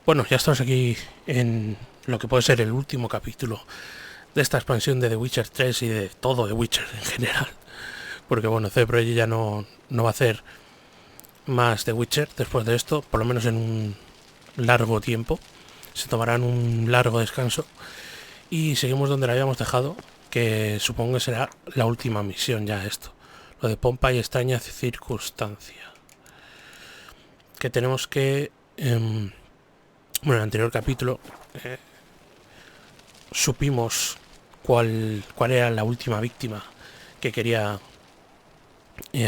Bueno, ya estamos aquí en lo que puede ser el último capítulo de esta expansión de The Witcher 3 y de todo The Witcher en general. Porque bueno, CD ya no va a hacer más The Witcher después de esto, por lo menos en un largo tiempo. Se tomarán un largo descanso y seguimos donde la habíamos dejado, que supongo que será la última misión ya esto. Lo de pompa y extraña circunstancia. Que tenemos que... bueno, en el anterior capítulo supimos cuál era la última víctima que quería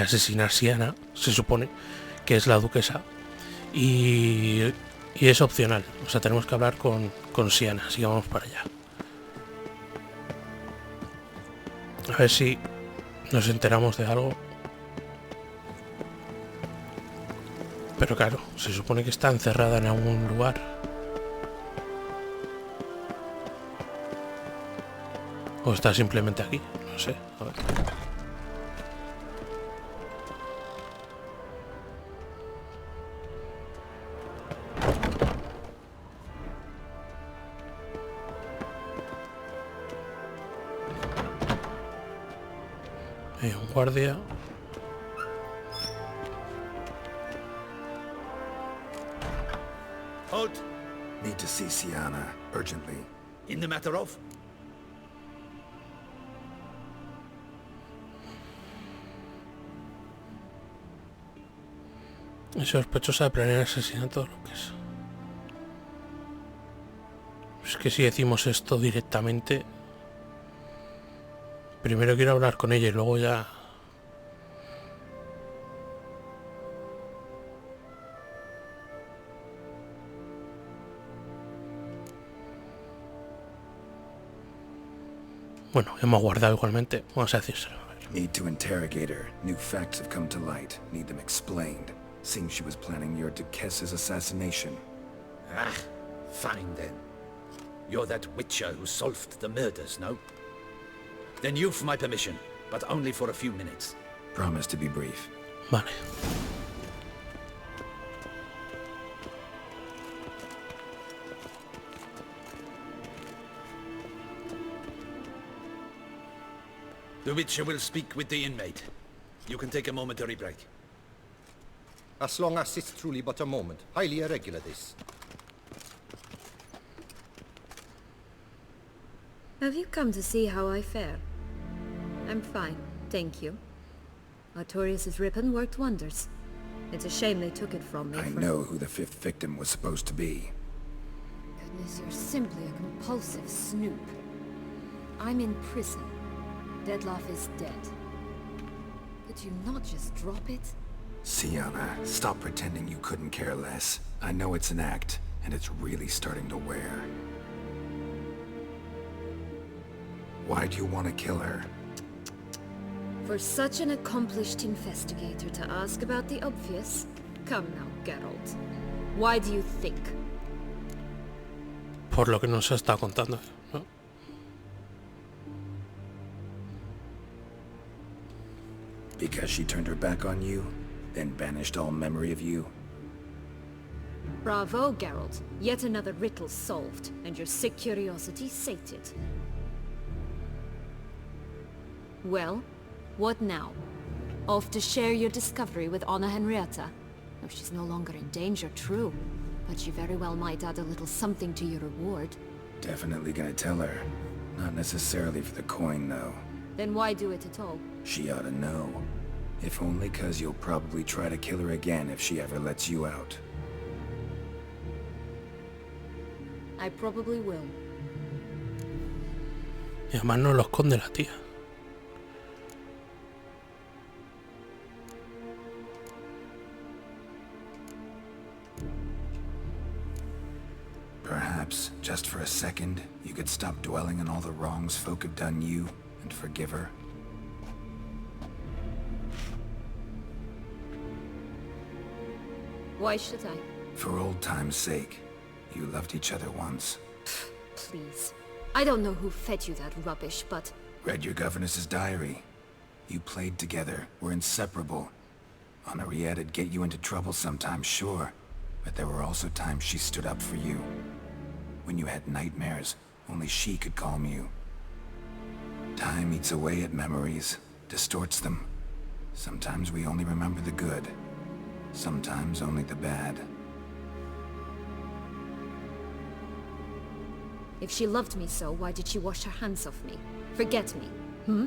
asesinar Siana, se supone que es la duquesa, y es opcional, o sea, tenemos que hablar con Siana, así que vamos para allá. A ver si nos enteramos de algo. Pero claro, se supone que está encerrada en algún lugar. O está simplemente aquí, no sé, a ver. Hay un guardia. Halt! Need to see Siana, urgently. In the matter of? Es sospechosa de planear asesinato, lo que es. Es que si decimos esto directamente... Primero quiero hablar con ella y luego ya... Bueno, hemos guardado igualmente. Vamos a decírselo. Need to interrogate her. New facts have come to light. Need them explained. Seems she was planning your Duquesse's assassination. Ah, fine then. You're that witcher who solved the murders, no? Then you've my permission, but only for a few minutes. Promise to be brief. Vale. The witcher will speak with the inmate. You can take a momentary break. As long as it's truly but a moment. Highly irregular, this. Have you come to see how I fare? I'm fine, thank you. Artorias' ribbon worked wonders. It's a shame they took it from me. I know who the fifth victim was supposed to be. Goodness, you're simply a compulsive snoop. I'm in prison. Deadloff is dead. Could you not just drop it? Siana, stop pretending you couldn't care less. I know it's an act, and it's really starting to wear. Why do you want to kill her? For such an accomplished investigator to ask about the obvious? Come now, Geralt. Why do you think? Por lo que nos está contando, ¿no? Because she turned her back on you, then banished all memory of you? Bravo, Geralt. Yet another riddle solved, and your sick curiosity sated. Well, what now? Off to share your discovery with Anna Henrietta? No, she's no longer in danger, true. But she very well might add a little something to your reward. Definitely gonna tell her. Not necessarily for the coin, though. Then why do it at all? She ought to know. If only 'cause you'll probably try to kill her again if she ever lets you out. I probably will. Y además no lo esconde la tía. Perhaps, just for a second, you could stop dwelling on all the wrongs folk have done you and forgive her. Why should I? For old time's sake. You loved each other once. Please. I don't know who fed you that rubbish, but... Read your governess's diary. You played together, were inseparable. Henriette'd get you into trouble sometimes, sure. But there were also times she stood up for you. When you had nightmares, only she could calm you. Time eats away at memories, distorts them. Sometimes we only remember the good. Sometimes only the bad. If she loved me so, why did she wash her hands off me? Forget me, hmm?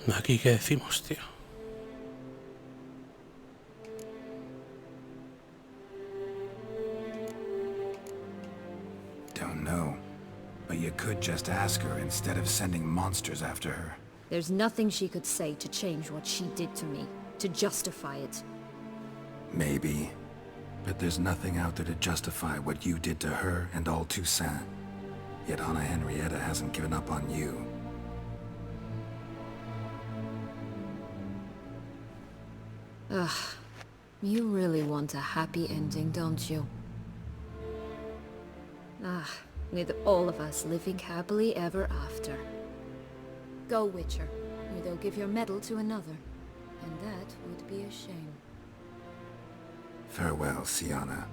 Aquí, ¿qué decimos, tío? Don't know. But you could just ask her instead of sending monsters after her. There's nothing she could say to change what she did to me, to justify it. Maybe. But there's nothing out there to justify what you did to her and all Toussaint. Yet Anna Henrietta hasn't given up on you. Ugh. You really want a happy ending, don't you? Ah, with all of us living happily ever after. Go, Witcher, or they'll give your medal to another. And that would be a shame. Farewell, Sienna.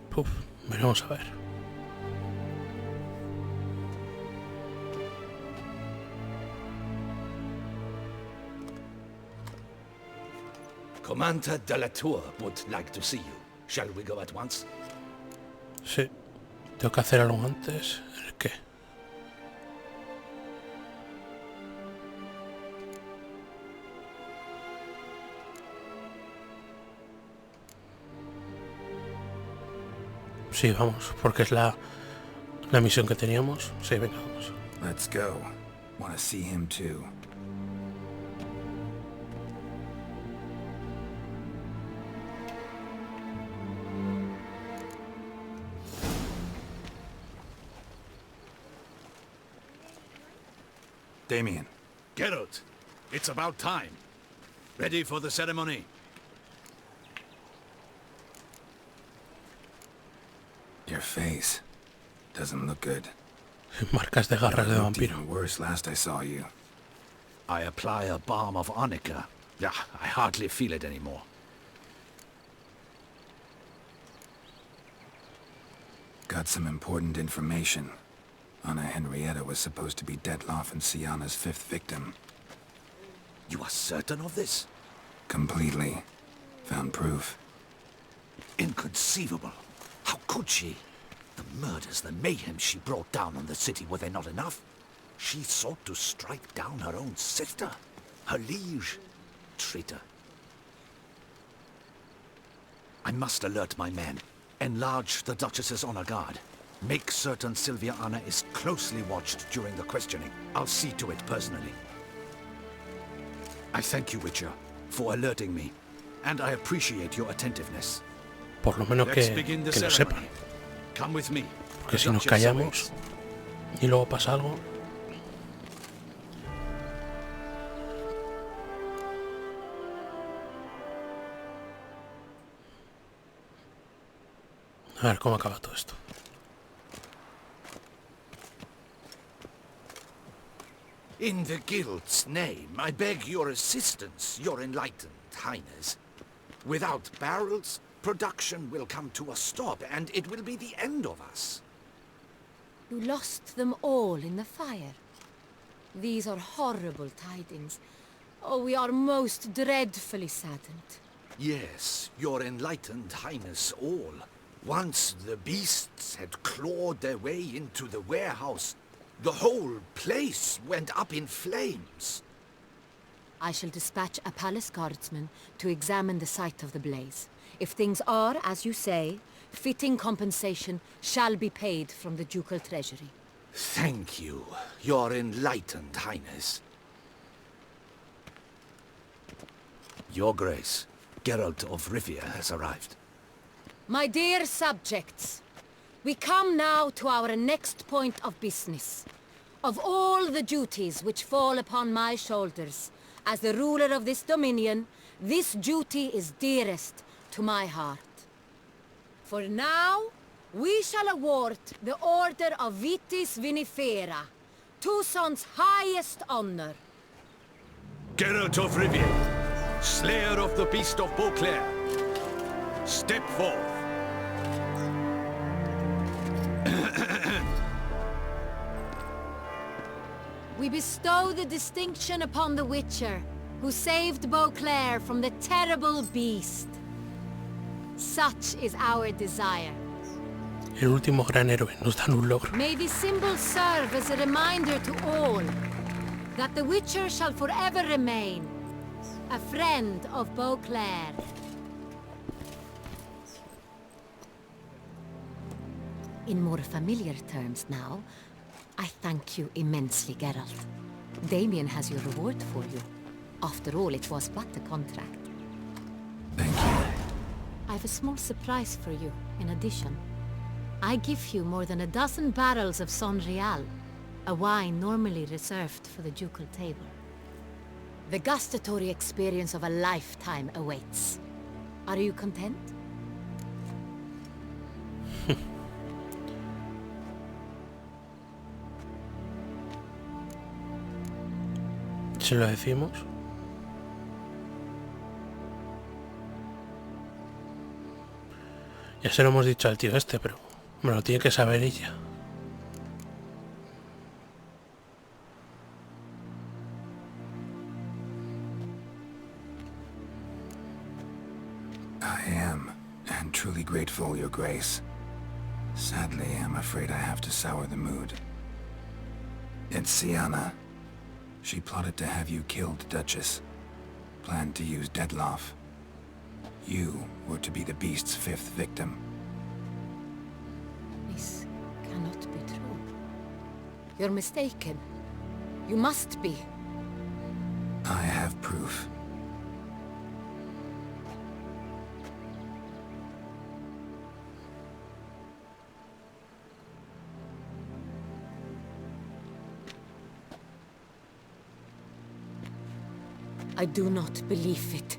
Puf, veremos a ver. Commander de la Tour would like to see you. Shall we go at once? Sí. Tengo que hacer algo antes. ¿El qué? Sí, vamos, porque es la misión que teníamos. Sí, venga, vamos. Let's go. Want to see him too. Damien. Geralt, it's about time. Ready for the ceremony? Your face doesn't look good. Marcas de garras de You looked vampiro. even worse last I saw you. I apply a balm of arnica. Yeah, I hardly feel it anymore. Got some important information. Anna Henrietta was supposed to be Detloff and Sienna's 5th victim. You are certain of this? Completely. Found proof. Inconceivable. How could she? The murders, the mayhem she brought down on the city, were they not enough? She sought to strike down her own sister, her liege. Traitor. I must alert my men. Enlarge the Duchess's honor guard. Make certain Sylvia Anna is closely watched during the questioning. I'll see to it personally. I thank you, Witcher, for alerting me, and I appreciate your attentiveness. Por lo menos Let's que begin the lo ceremony. sepan. Come with me. Porque The si nos Duchess callamos y luego pasa algo. A ver cómo acaba todo esto. In the Guild's name, I beg your assistance, your enlightened highness. Without barrels, production will come to a stop, and it will be the end of us. You lost them all in the fire. These are horrible tidings. Oh, we are most dreadfully saddened. Yes, your enlightened highness all. Once the beasts had clawed their way into the warehouse, the whole place went up in flames. I shall dispatch a palace guardsman to examine the site of the blaze. If things are, as you say, fitting compensation shall be paid from the ducal treasury. Thank you, your enlightened highness. Your Grace, Geralt of Rivia has arrived. My dear subjects, we come now to our next point of business. Of all the duties which fall upon my shoulders, as the ruler of this dominion, This duty is dearest to my heart. For now, we shall award the Order of Vitis Vinifera, Tucson's highest honor. Geralt of Rivia, Slayer of the Beast of Beauclair, step forth. We bestow the distinction upon the Witcher, who saved Beauclair from the terrible beast. Such is our desire. El último gran héroe, nos dan un logro. May this symbol serve as a reminder to all that the Witcher shall forever remain a friend of Beauclair. In more familiar terms now, I thank you immensely, Geralt. Damien has your reward for you. After all, it was but a contract. Thank you. I've a small surprise for you, in addition. I give you more than a dozen barrels of Son Real, a wine normally reserved for the ducal table. The gustatory experience of a lifetime awaits. Are you content? Se lo decimos. Ya se lo hemos dicho al tío este, pero me lo tiene que saber ella. I am, and truly grateful, Your Grace. Sadly, I'm afraid I have to sour the mood. It's Sienna. She plotted to have you killed, Duchess. Planned to use Dettlaff. You were to be the beast's fifth victim. This cannot be true. You're mistaken. You must be. I have proof. I do not believe it.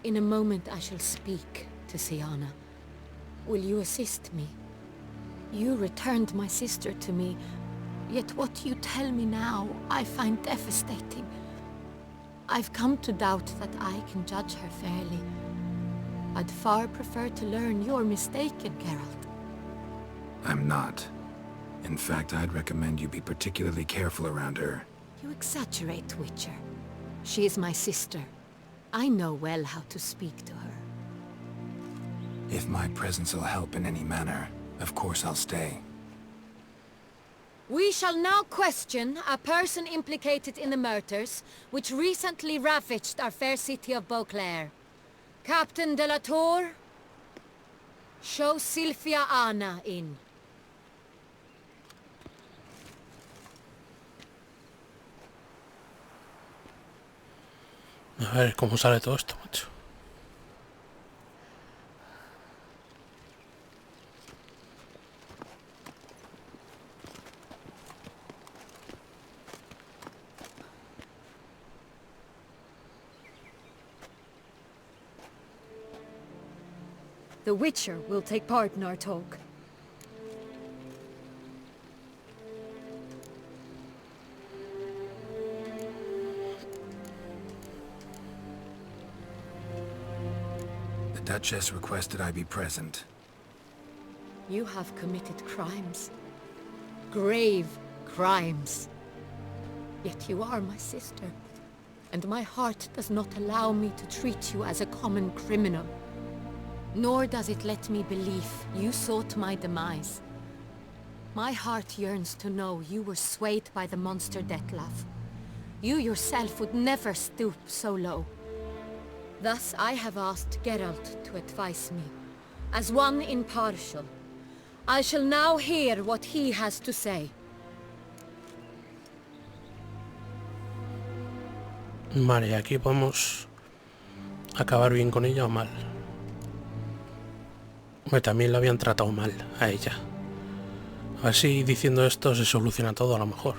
In a moment I shall speak to Sienna. Will you assist me? You returned my sister to me, yet what you tell me now I find devastating. I've come to doubt that I can judge her fairly. I'd far prefer to learn you're mistaken, Geralt. I'm not. In fact, I'd recommend you be particularly careful around her. You exaggerate, Witcher. She is my sister. I know well how to speak to her. If my presence will help in any manner, of course I'll stay. We shall now question a person implicated in the murders which recently ravaged our fair city of Beauclair. Captain de la Tour, show Sylvia Anna in. A ver cómo sale todo esto, macho. The Witcher will take part in our talk. The Duchess requested I be present. You have committed crimes. Grave crimes. Yet you are my sister. And my heart does not allow me to treat you as a common criminal. Nor does it let me believe you sought my demise. My heart yearns to know you were swayed by the monster Dettlaff. You yourself would never stoop so low. Thus I have asked Geralt to advise me, as one impartial. I shall now hear what he has to say. Vale, aquí podemos acabar bien con ella o mal. Hombre, también la habían tratado mal a ella. A ver si diciendo esto se soluciona todo a lo mejor.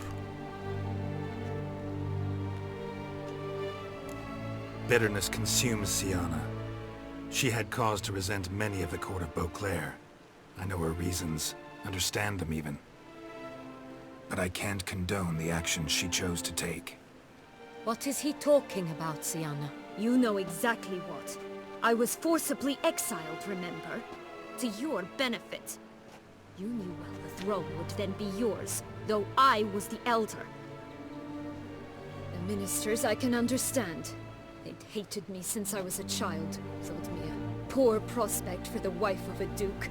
Bitterness consumes Sienna. She had cause to resent many of the court of Beauclair. I know her reasons, understand them even. But I can't condone the actions she chose to take. What is he talking about, Sienna? You know exactly what. I was forcibly exiled, remember? To your benefit. You knew well the throne would then be yours, though I was the elder. The ministers I can understand. They'd hated me since I was a child, thought me a poor prospect for the wife of a duke.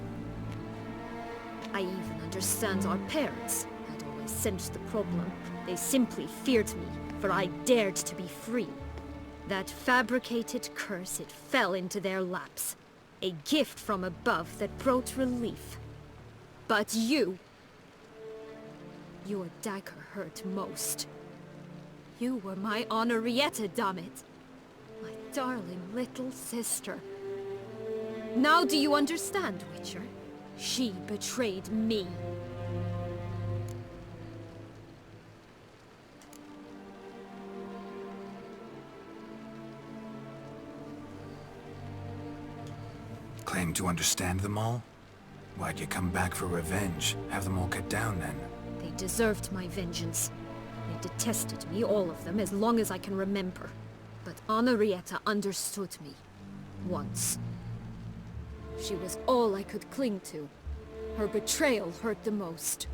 I even understand our parents had always sensed the problem. They simply feared me, for I dared to be free. That fabricated curse, it fell into their laps. A gift from above that brought relief. But you... Your dagger hurt most. You were my Henrietta, damn it. My darling little sister. Now do you understand, Witcher? She betrayed me. Claim to understand them all? Why'd you come back for revenge? Have them all cut down then? They deserved my vengeance. They detested me, all of them, as long as I can remember. But Henrietta understood me. Once. She was all I could cling to. Her betrayal hurt the most.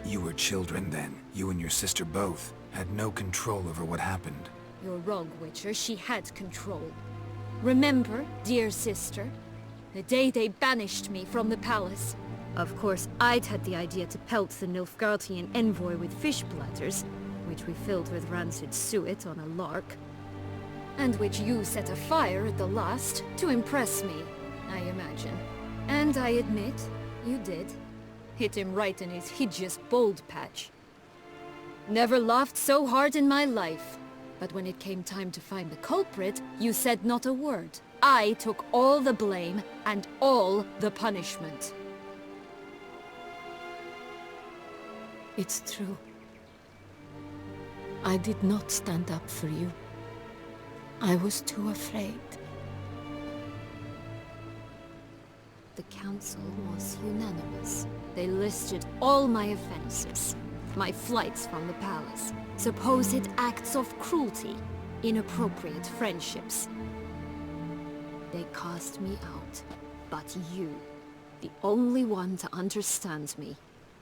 You were children then. You and your sister both had no control over what happened. You're wrong, Witcher. She had control. Remember, dear sister? The day they banished me from the palace. Of course, I'd had the idea to pelt the Nilfgaardian envoy with fish platters, which we filled with rancid suet on a lark. And which you set afire at the last, to impress me, I imagine. And I admit, you did. Hit him right in his hideous bald patch. Never laughed so hard in my life. But when it came time to find the culprit, you said not a word. I took all the blame and all the punishment. It's true. I did not stand up for you. I was too afraid. The council was unanimous. They listed all my offenses. My flights from the palace, supposed acts of cruelty, inappropriate friendships. They cast me out. But you, the only one to understand me,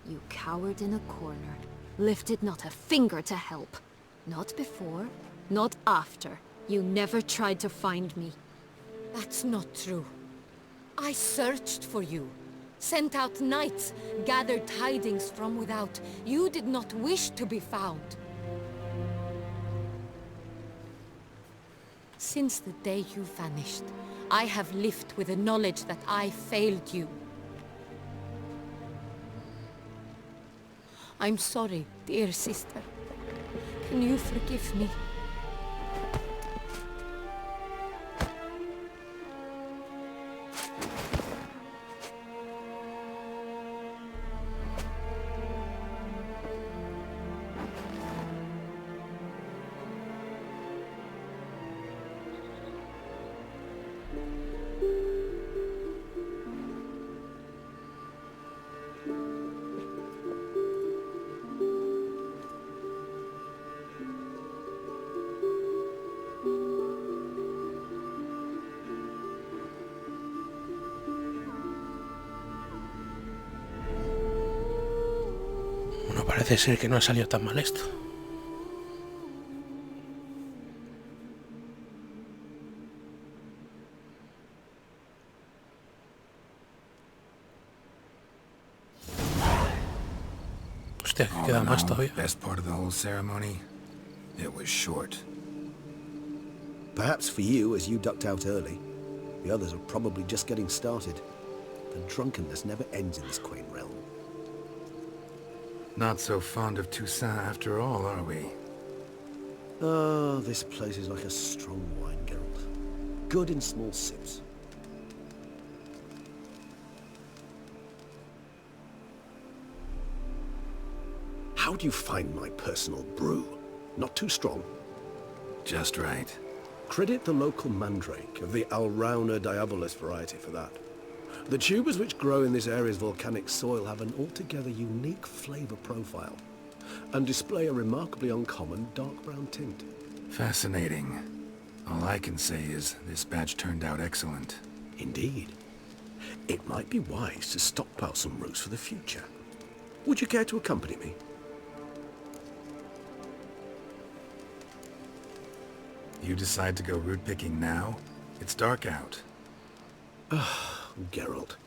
you cowered in a corner, lifted not a finger to help. Not before, not after. You never tried to find me. That's not true. I searched for you. Sent out knights, gathered tidings from without. You did not wish to be found. Since the day you vanished, I have lived with the knowledge that I failed you. I'm sorry, dear sister. Can you forgive me? Bueno, parece ser que no ha salido tan mal esto. Hostia, que queda más todavía. Best part of the whole ceremony? It was short. Perhaps for you, as you ducked out early. The others are probably just getting started. The drunkenness never ends in this quaint realm. Not so fond of Toussaint after all, are we? Oh, this place is like a strong wine, Geralt. Good in small sips. How do you find my personal brew? Not too strong? Just right. Credit the local mandrake of the Alrauna diabolus variety for that. The tubers which grow in this area's volcanic soil have an altogether unique flavour profile and display a remarkably uncommon dark brown tint. Fascinating. All I can say is this batch turned out excellent. Indeed. It might be wise to stockpile some roots for the future. Would you care to accompany me? You decide to go root picking now? It's dark out. Geralt,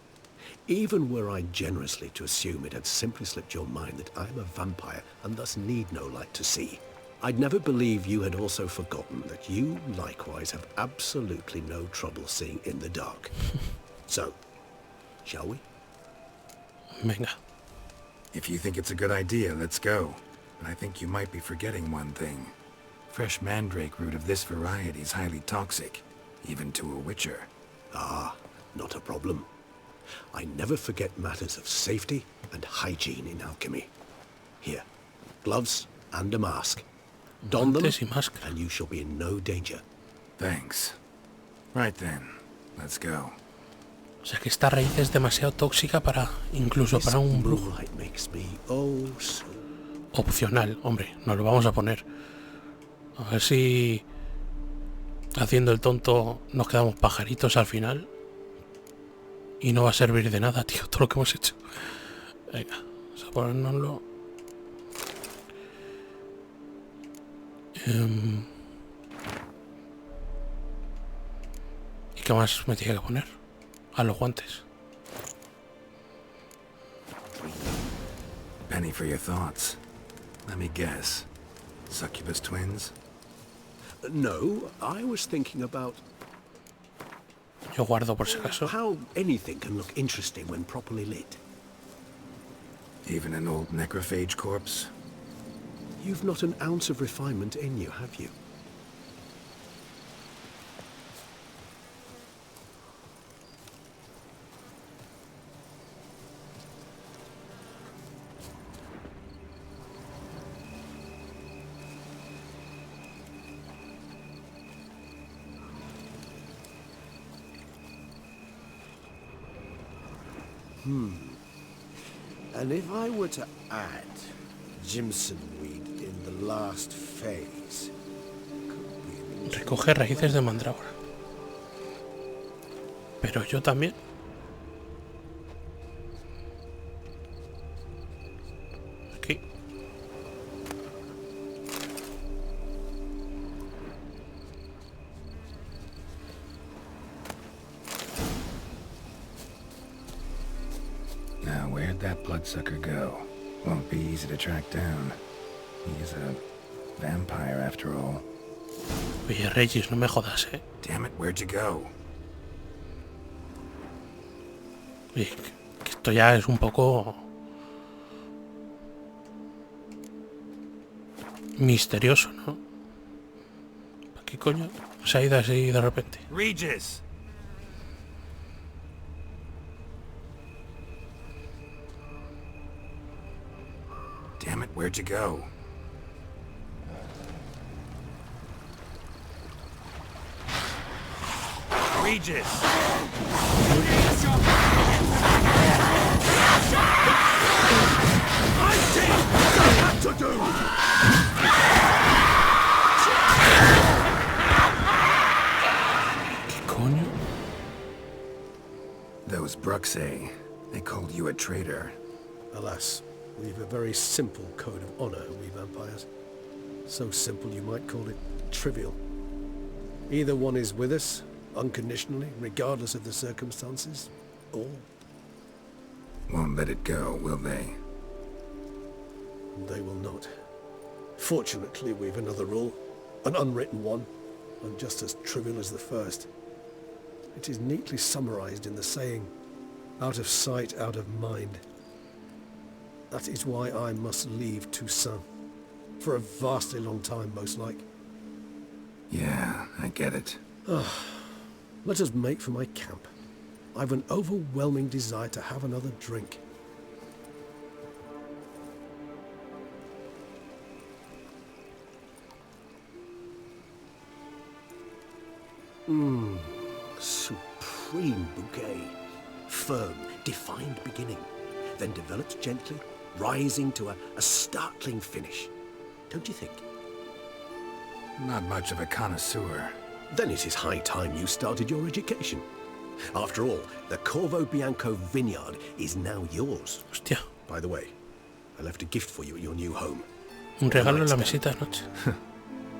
even were I generously to assume it had simply slipped your mind that I am a vampire and thus need no light to see, I'd never believe you had also forgotten that you likewise have absolutely no trouble seeing in the dark. So, shall we? Venga. If you think it's a good idea, let's go. But I think you might be forgetting one thing. Fresh mandrake root of this variety is highly toxic, even to a witcher. Ah, not a problem. I never forget matters of safety and hygiene in alchemy. Here, gloves and a mask. Don them, Guantes y máscara. and you shall be in no danger. Thanks. Right then, let's go. O sea que esta raíz es demasiado tóxica para incluso para un brujo. Moonlight makes me oh so. Opcional, hombre, nos lo vamos a poner. A ver si haciendo el tonto nos quedamos pajaritos al final. Y no va a servir de nada, tío, todo lo que hemos hecho. Venga, vamos a ponérnoslo. ¿Y qué más me tiene que poner? A los guantes. Penny for your thoughts. Let me guess. Succubus twins? No, I was thinking about Yo guardo por si acaso. how anything can look interesting when properly lit. Even an old necrophage corpse? You've not an ounce of refinement in you, have you? And if I were to add Jimson weed in the last phase, could be Recoge raíces de mandrágora. Pero yo también. Aquí. Now, where'd that bloodsucker go? Won't be easy to track down. He's a vampire after all. Oye, Regis, no me jodas, Damn it, where'd you go? Oye, que esto ya es un poco misterioso, ¿no? ¿Qué coño se ha ido así de repente? Regis! Damn it, where'd you go? Regis! ¿Qué coño? Those Bruxay, they called you a traitor. Alas, we've a very simple code of honor, we vampires. So simple you might call it trivial. Either one is with us, unconditionally, regardless of the circumstances, or Won't let it go, will they? they will not. Fortunately, we've another rule, an unwritten one, and just as trivial as the first. It is neatly summarized in the saying, out of sight, out of mind. That is why I must leave Toussaint. For a vastly long time, most like. Yeah, I get it. Let us make for my camp. I've an overwhelming desire to have another drink. Supreme bouquet. Firm, defined beginning, then develops gently, rising to a startling finish. Don't you think? Not much of a connoisseur. Then it is high time you started your education. After all, the Corvo Bianco vineyard is now yours. Hostia, By the way, I left a gift for you at your new home. un regalo en la mesita de noche.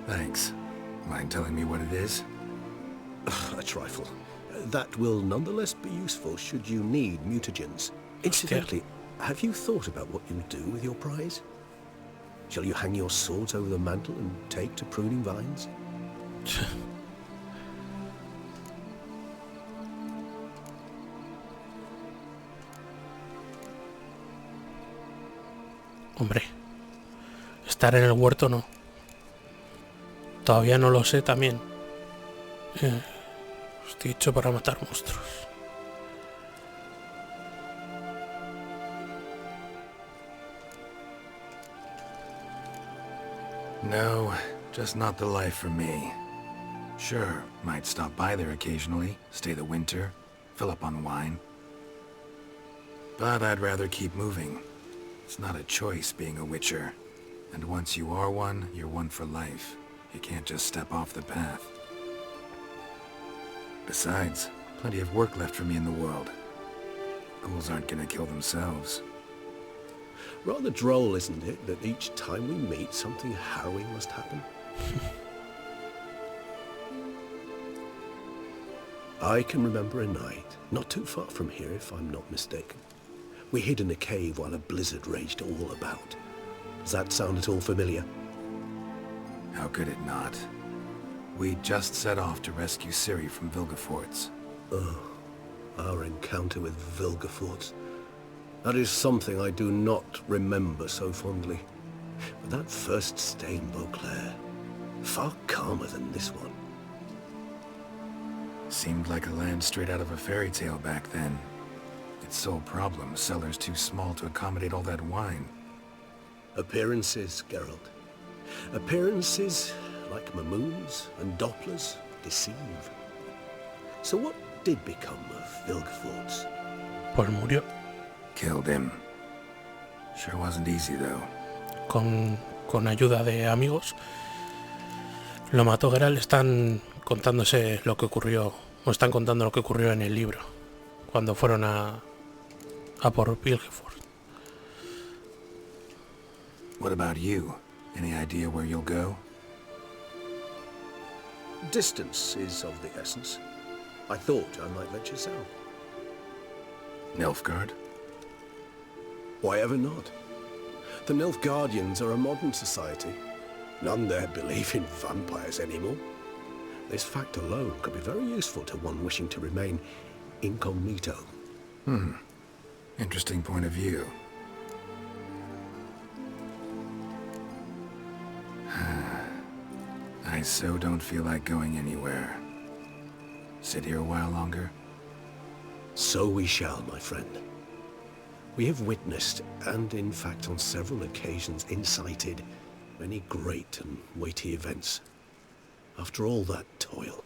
Thanks. Mind telling me what it is? A trifle. That will nonetheless be useful should you need mutagens. Incidentally, have you thought about what you'll do with your prize? Shall you hang your swords over the mantle and take to pruning vines? Hombre, estar en el huerto no. Todavía no lo sé también. Estoy hecho para matar monstruos. No, just not the life for me. Sure, might stop by there occasionally, stay the winter, fill up on wine. But I'd rather keep moving. It's not a choice being a witcher. And once you are one, you're one for life. You can't just step off the path. Besides, plenty of work left for me in the world. Ghouls aren't gonna kill themselves. Rather droll, isn't it, that each time we meet, something harrowing must happen? I can remember a night, not too far from here if I'm not mistaken. We hid in a cave while a blizzard raged all about. Does that sound at all familiar? How could it not? We just set off to rescue Ciri from Vilgefortz. Oh, our encounter with Vilgefortz. That is something I do not remember so fondly. But that first stay in Beauclair, far calmer than this one. Seemed like a land straight out of a fairy tale back then. Its sole problem, cellars too small to accommodate all that wine. Appearances, Geralt. Appearances, like Mamoons and Dopplers, deceive. So what did become of Vilgefortz? Pues murió. Killed him. Sure wasn't easy, though. Con ayuda de amigos. Lo mató Geralt. Están contándose lo que ocurrió, o están contando lo que ocurrió en el libro, cuando fueron a por Vilgefortz. What about you? Any idea where you'll go? Distance is of the essence. I thought I might venture south. Nilfgaard? Why ever not? The Nilfgaardians are a modern society. None there believe in vampires anymore. This fact alone could be very useful to one wishing to remain incognito. Interesting point of view. I so don't feel like going anywhere. Sit here a while longer? So we shall, my friend. We have witnessed, and in fact on several occasions incited, many great and weighty events. After all that toil,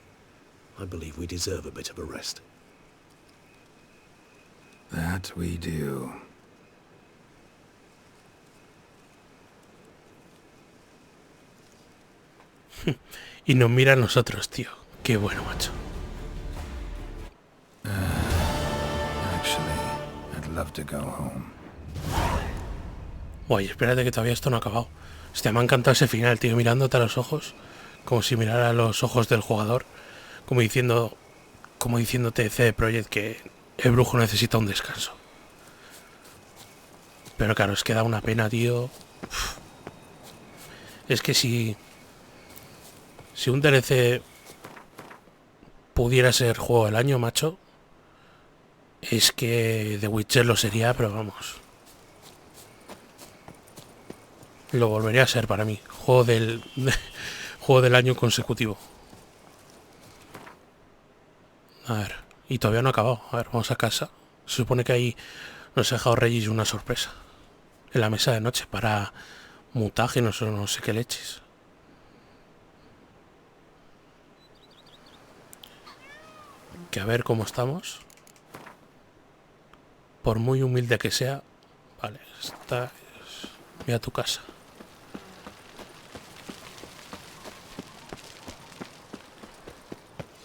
I believe we deserve a bit of a rest. That we do. Y nos mira a nosotros, tío. Qué bueno, macho. Actually, I'd love to go home. Guay, espérate que todavía esto no ha acabado. Hostia, me ha encantado ese final, tío, mirándote a los ojos, como si mirara a los ojos del jugador, como diciéndote CD Projekt que el brujo necesita un descanso. Pero claro, es que da una pena, tío. Uf. Es que si un DLC pudiera ser juego del año, macho, es que The Witcher lo sería, pero vamos. Lo volvería a ser para mí. Juego del año consecutivo. A ver. Y todavía no ha acabado. A ver, vamos a casa. Se supone que ahí nos ha dejado Regis una sorpresa. En la mesa de noche para mutágenos o no sé qué leches. Que a ver cómo estamos. Por muy humilde que sea. Vale, esta es... Ve a tu casa.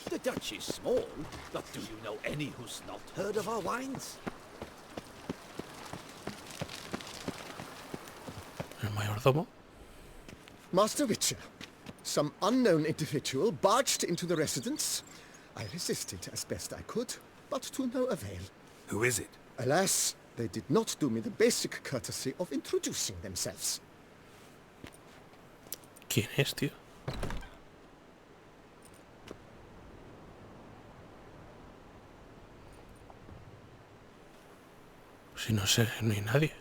The Dutch is small, but do you know any who's not heard of our wines? El mayordomo. Master Witcher, some unknown individual barged into the residence. I resisted as best I could, but to no avail. Who is it? Alas, they did not do me the basic courtesy of introducing themselves. ¿Quién es, tío? Si no sé, no hay nadie.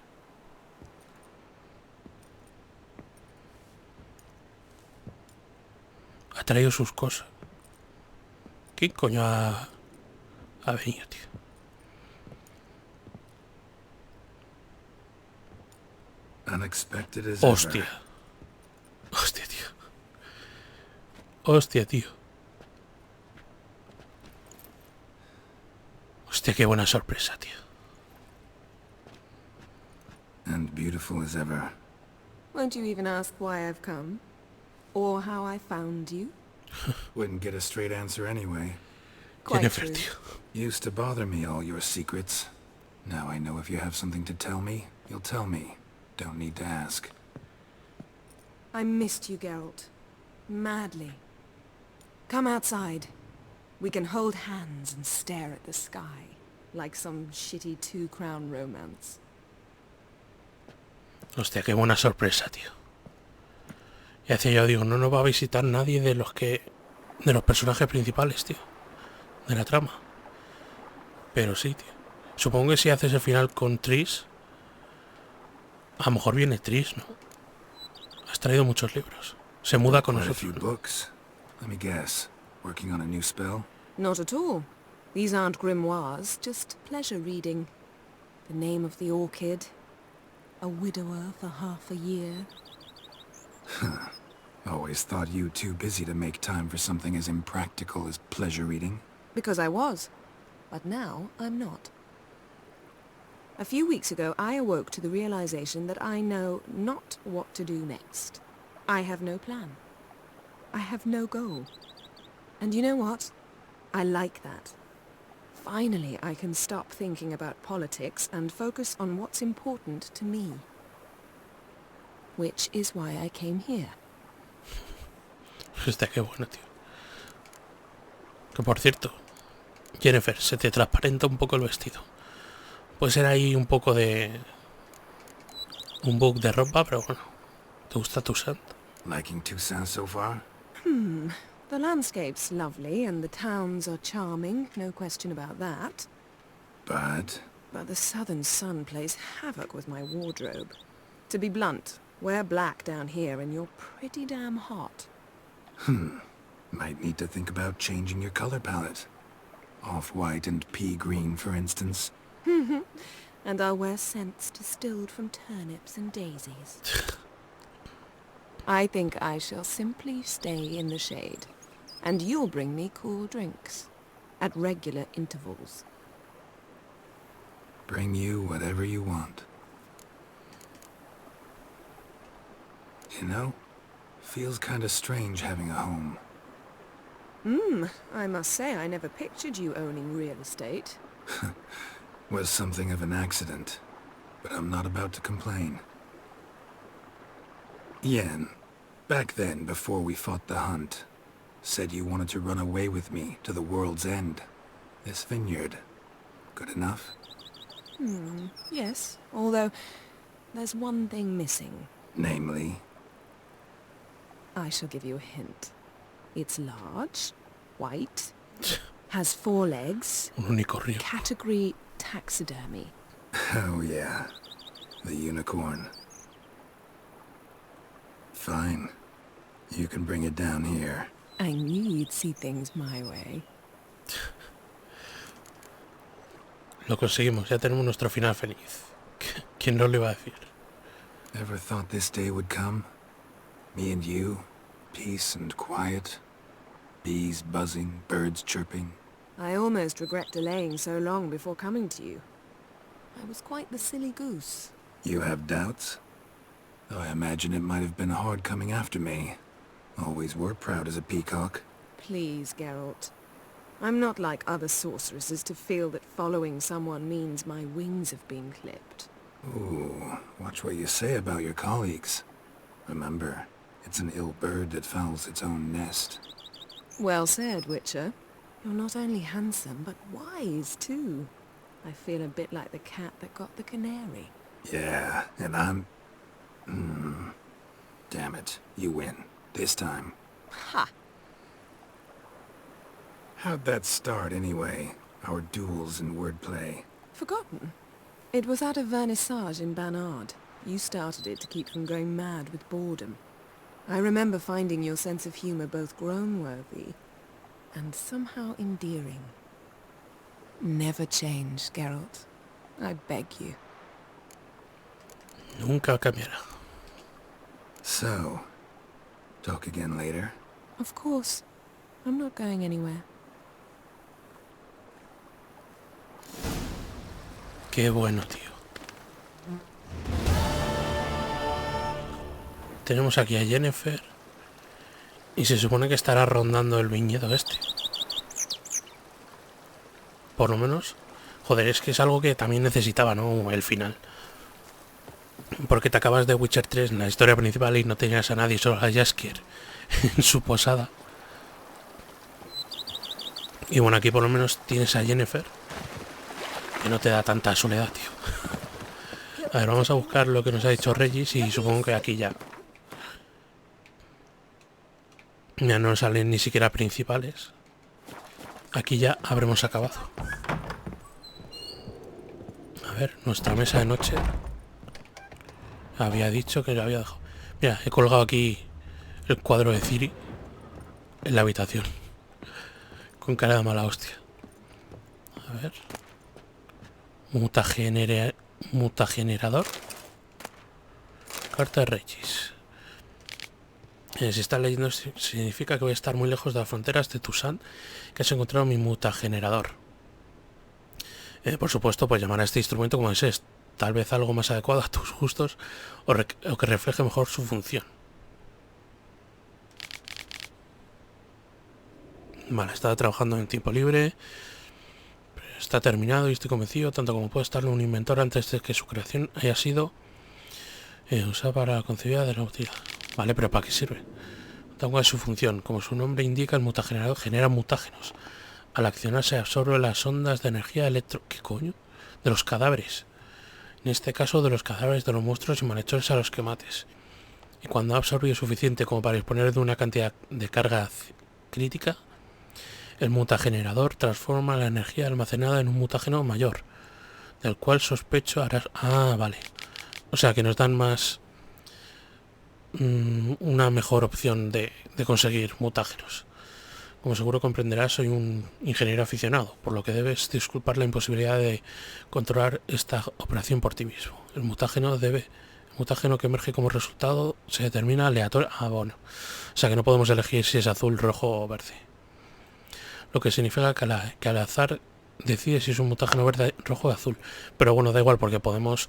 Ha traído sus cosas. ¿Quién coño ha venido, tío? Unexpected as Hostia. ever. Hostia, tío. Hostia, tío. Hostia, qué buena sorpresa, tío. And beautiful as ever. Won't you even ask why I've come? Or how I found you? Wouldn't get a straight answer anyway. Quite Jennifer, true. tío. Used to bother me, all your secrets. Now I know if you have something to tell me, you'll tell me. Don't need to ask. I missed you, Geralt. Madly. Come outside. We can hold hands and stare at the sky. Like some shitty two-crown romance. Hostia, qué buena sorpresa, tío. Y hacia yo digo, no nos va a visitar nadie de los personajes principales, tío. De la trama. Pero sí, tío. Supongo que si haces el final con Triss, a lo mejor viene Triss, ¿no? Has traído muchos libros. Se muda con Quite a few nosotros. books. Let me guess. Working on a new spell? Not at all. These aren't grimoires, just pleasure reading. The name of the orchid. A widower for half a year. Always thought you too busy to make time for something as impractical as pleasure reading. Because I was. But now I'm not. A few weeks ago, I awoke to the realization that I know not what to do next. I have no plan. I have no goal. And you know what? I like that. Finally, I can stop thinking about politics and focus on what's important to me. Which is why I came here. Hostia, qué bueno, tío. Que por cierto, Jennifer, se te transparenta un poco el vestido. Puede ser ahí un poco de... un bug de ropa, pero bueno. ¿Te gusta Toussaint? Liking Toussaint so far? The landscape's lovely and the towns are charming, no question about that. But... But the southern sun plays havoc with my wardrobe. To be blunt, wear black down here and you're pretty damn hot. Might need to think about changing your color palette. Off-white and pea green, for instance. And I'll wear scents distilled from turnips and daisies. I think I shall simply stay in the shade. And you'll bring me cool drinks. At regular intervals. Bring you whatever you want. You know, feels kinda strange having a home. I must say I never pictured you owning real estate. Was something of an accident, but I'm not about to complain. Yen, back then, before we fought the hunt, said you wanted to run away with me to the world's end. This vineyard, good enough? Yes, although there's one thing missing. Namely, I shall give you a hint. It's large, white, has 4 legs, Un unicornio. category taxidermy. oh yeah, the unicorn. Fine, you can bring it down here. I knew you'd see things my way. Lo conseguimos, ya tenemos nuestro final feliz. ¿Quién no lo iba a decir? Ever thought this day would come? Me and you, peace and quiet, bees buzzing, birds chirping, I almost regret delaying so long before coming to you. I was quite the silly goose. You have doubts? Though I imagine it might have been hard coming after me. Always were proud as a peacock. Please, Geralt. I'm not like other sorceresses to feel that following someone means my wings have been clipped. Ooh, watch what you say about your colleagues. Remember, it's an ill bird that fouls its own nest. Well said, Witcher. You're not only handsome, but wise, too. I feel a bit like the cat that got the canary. Yeah, and I'm... Damn it, you win. This time. Ha! How'd that start, anyway? Our duels and wordplay. Forgotten? It was at a vernissage in Banard. You started it to keep from going mad with boredom. I remember finding your sense of humor both groan-worthy and somehow endearing. Never change, Geralt. I beg you. Nunca cambiará. So, talk again later? Of course. I'm not going anywhere. Qué bueno, tío. Tenemos aquí a Yennefer. Y se supone que estará rondando el viñedo este. Por lo menos. Joder, es que es algo que también necesitaba, ¿no? El final. Porque te acabas de Witcher 3 en la historia principal y no tenías a nadie, solo a Jaskier en su posada. Y bueno, aquí por lo menos tienes a Yennefer, que no te da tanta soledad, tío. A ver, vamos a buscar lo que nos ha dicho Regis y supongo que aquí ya no salen ni siquiera principales. Aquí ya habremos acabado. A ver, nuestra mesa de noche. Había dicho que lo había dejado. Mira, he colgado aquí el cuadro de Ciri en la habitación. Con cara de mala hostia. A ver. Mutagenerador. Carta de Regis. Si estás leyendo significa que voy a estar muy lejos de las fronteras de Toussaint, que has encontrado mi mutagenerador. Por supuesto, pues llamar a este instrumento como desees, tal vez algo más adecuado a tus gustos o que refleje mejor su función. Vale, estaba trabajando en tiempo libre, está terminado y estoy convencido, tanto como puede estarlo un inventor antes de que su creación haya sido usada para la concebida de la utilidad. Vale, pero ¿para qué sirve? Tengo su función. Como su nombre indica, el mutagenerador genera mutágenos. Al accionarse absorbe las ondas de energía ¿Qué coño? De los cadáveres. En este caso, de los cadáveres de los monstruos y malhechores a los que mates. Y cuando ha absorbido suficiente como para disponer de una cantidad de carga crítica, el mutagenerador transforma la energía almacenada en un mutágeno mayor, del cual sospecho harás... Ah, vale. O sea que nos dan más... una mejor opción de conseguir mutágenos. Como seguro comprenderás, soy un ingeniero aficionado, por lo que debes disculpar la imposibilidad de controlar esta operación por ti mismo. El mutágeno que emerge como resultado se determina aleatorio. Ah, bueno. O sea que no podemos elegir si es azul, rojo o verde. Lo que significa que al azar decide si es un mutágeno verde, rojo o azul. Pero bueno, da igual porque podemos...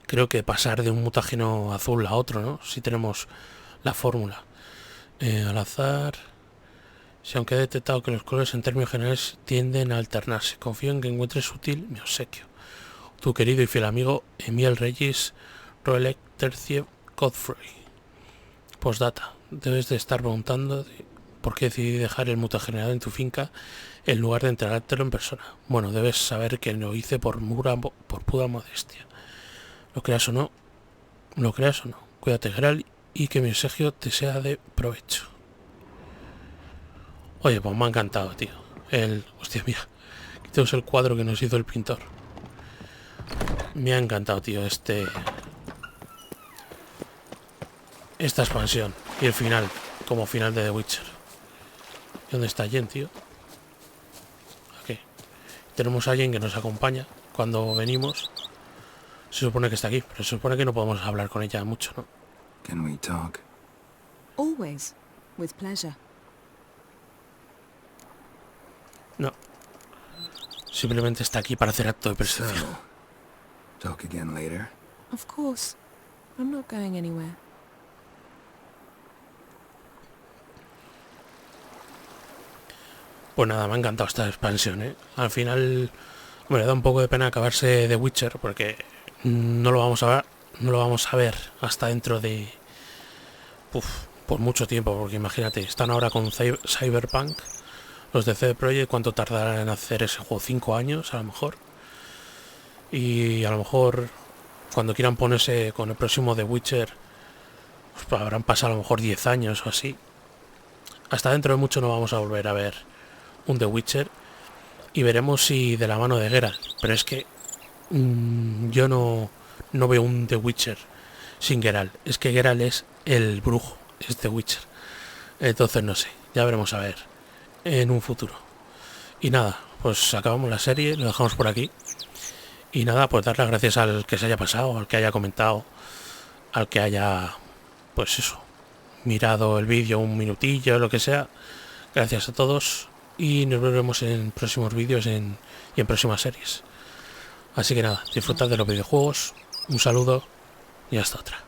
creo que pasar de un mutágeno azul a otro, ¿no? Si tenemos la fórmula. Al azar... Si aunque he detectado que los colores en términos generales tienden a alternarse, confío en que encuentres útil mi obsequio. Tu querido y fiel amigo Emil Regis Roelec Terciev Godfrey. Postdata. Debes de estar preguntando por qué decidí dejar el mutagenerador en tu finca en lugar de entregártelo en persona. Bueno, debes saber que lo hice por pura modestia. Lo creas o no, cuídate, Geralt, y que mi obsequio te sea de provecho. Oye, pues me ha encantado, tío. Hostia, mira, aquí tenemos el cuadro que nos hizo el pintor. Me ha encantado, tío, esta expansión. Y el final, como final de The Witcher. ¿Y dónde está Jen, tío? Aquí. Tenemos a Jen que nos acompaña cuando venimos. Se supone que está aquí, pero se supone que no podemos hablar con ella mucho, ¿no? Can we talk? Always, with pleasure. No. Simplemente está aquí para hacer acto de presencia. So, talk again later. Of course. I'm not going anywhere. Pues nada, me ha encantado esta expansión, ¿eh? Al final me da un poco de pena acabarse The Witcher porque no lo vamos a ver hasta dentro de por mucho tiempo, porque imagínate, están ahora con Cyberpunk, los de CD Projekt, ¿cuánto tardarán en hacer ese juego? 5 años a lo mejor. Y a lo mejor cuando quieran ponerse con el próximo The Witcher, pues habrán pasado a lo mejor 10 años o así. Hasta dentro de mucho no vamos a volver a ver un The Witcher y veremos si de la mano de Geralt, pero es que yo no veo un The Witcher sin Geralt. Es que Geralt es el brujo, es The Witcher. Entonces no sé, ya veremos a ver en un futuro. Y nada, pues acabamos la serie, lo dejamos por aquí. Y nada, pues dar las gracias al que se haya pasado, al que haya comentado, al que haya, pues eso, mirado el vídeo un minutillo, lo que sea. Gracias a todos y nos veremos en próximos vídeos y en próximas series. Así que nada, disfrutad de los videojuegos, un saludo y hasta otra.